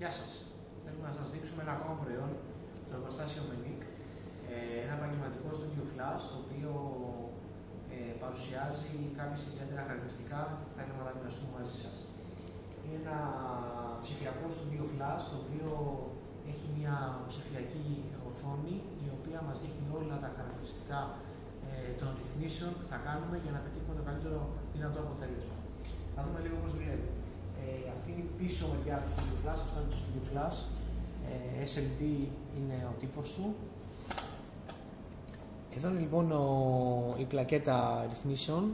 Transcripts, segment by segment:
Γεια σας. Θέλουμε να σας δείξουμε ένα ακόμα προϊόν, το εργοστάσιο Menic, ένα επαγγελματικό Studio Flash, το οποίο παρουσιάζει κάποιες ιδιαίτερα χαρακτηριστικά και θα ήθελα να τα μοιραστούμε μαζί σας. Είναι ένα ψηφιακό Studio Flash, το οποίο έχει μια ψηφιακή οθόνη, η οποία μας δείχνει όλα τα χαρακτηριστικά των ρυθμίσεων που θα κάνουμε για να πετύχουμε το καλύτερο δυνατό αποτέλεσμα. Θα δούμε λίγο πώς δουλεύει. Αυτή είναι η πίσω μεριά του Studio Flash, αυτό είναι το Studio Flash. SLD είναι ο τύπος του. Εδώ είναι λοιπόν η πλακέτα ρυθμίσεων.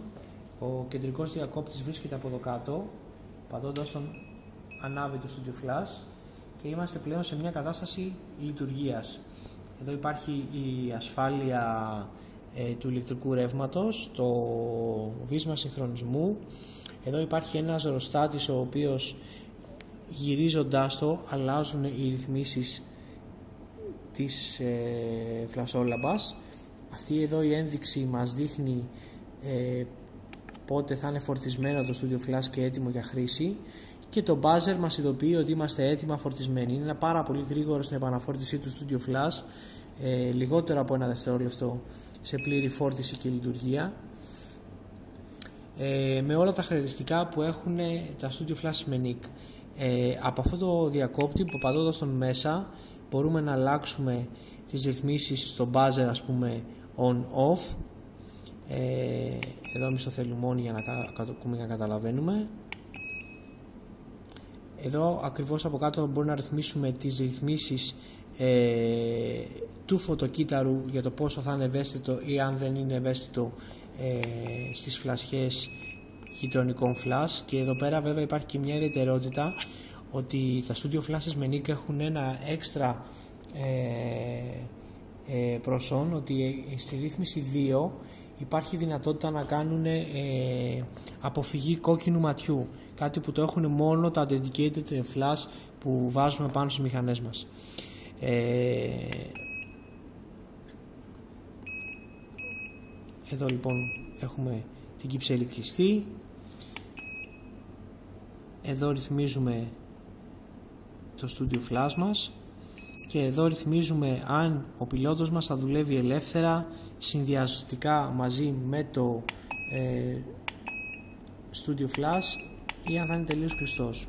Ο κεντρικός διακόπτης βρίσκεται από εδώ κάτω, πατώντας τον ανάβει το Studio Flash, και είμαστε πλέον σε μια κατάσταση λειτουργίας. Εδώ υπάρχει η ασφάλεια του ηλεκτρικού ρεύματος, το βίσμα συγχρονισμού. Εδώ υπάρχει ένας ροστάτης ο οποίος, γυρίζοντάς το, αλλάζουν οι ρυθμίσεις της φλασόλαμπας. Αυτή εδώ η ένδειξη μας δείχνει πότε θα είναι φορτισμένο το Studio Flash και έτοιμο για χρήση, και το buzzer μας ειδοποιεί ότι είμαστε έτοιμα φορτισμένοι. Είναι ένα πάρα πολύ γρήγορο στην επαναφόρτιση του Studio Flash, λιγότερο από ένα δευτερόλεπτο σε πλήρη φόρτιση και λειτουργία, με όλα τα χαρακτηριστικά που έχουν τα Studio Flash Menic. Από αυτό το διακόπτη, που πατώντας τον μέσα, μπορούμε να αλλάξουμε τις ρυθμίσεις στο buzzer, ας πούμε on-off. Εδώ εμείς το θέλουμε on για να καταλαβαίνουμε. Εδώ ακριβώς από κάτω μπορούμε να ρυθμίσουμε τις ρυθμίσεις του φωτοκύτταρου για το πόσο θα είναι ευαίσθητο ή αν δεν είναι ευαίσθητο στις φλασιές γειτονικών flash. Και εδώ πέρα βέβαια υπάρχει και μια ιδιαιτερότητα, ότι τα Studio Flashes Menic έχουν ένα έξτρα προσόν, ότι στη ρύθμιση 2 υπάρχει δυνατότητα να κάνουν αποφυγή κόκκινου ματιού, κάτι που το έχουν μόνο τα dedicated flash που βάζουμε πάνω στις μηχανές μας. Εδώ λοιπόν έχουμε την κυψέλη κλειστή. Εδώ ρυθμίζουμε το Studio Flash μας, και εδώ ρυθμίζουμε αν ο πιλότος μας θα δουλεύει ελεύθερα, συνδυαστικά μαζί με το Studio Flash, ή αν θα είναι τελείως κλειστός.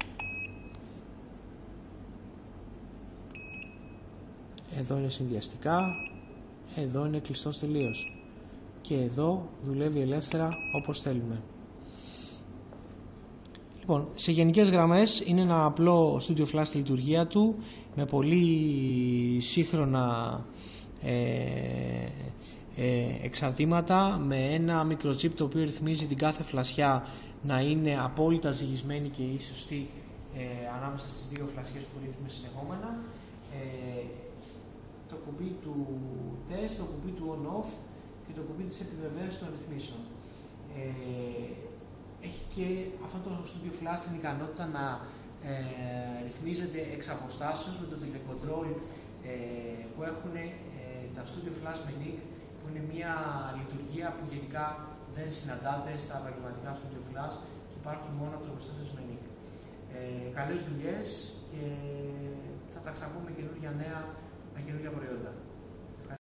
Εδώ είναι συνδυαστικά, εδώ είναι κλειστός τελείως, και εδώ δουλεύει ελεύθερα όπως θέλουμε. Λοιπόν, σε γενικές γραμμές είναι ένα απλό Studio Flash στη λειτουργία του, με πολύ σύγχρονα εξαρτήματα, με ένα μικροτσίπ το οποίο ρυθμίζει την κάθε φλασιά να είναι απόλυτα ζυγισμένη και η σωστή ανάμεσα στις δύο φλασιές που ρίχνουμε συνεχόμενα, το κουμπί του test, το κουμπί του on-off και το κουμπί της επιβεβαίωσης των ρυθμίσεων. Έχει και αυτό το Studio Flash την ικανότητα να ρυθμίζεται εξ αποστάσεως με το telecontrol που έχουν τα Studio Flash Menic, που είναι μια λειτουργία που γενικά δεν συναντάται στα επαγγελματικά Studio Flash και υπάρχει μόνο από το εργοστάσιο Menic. Καλές δουλειές, και θα τα ξαναπούμε καινούργια νέα με καινούργια προϊόντα.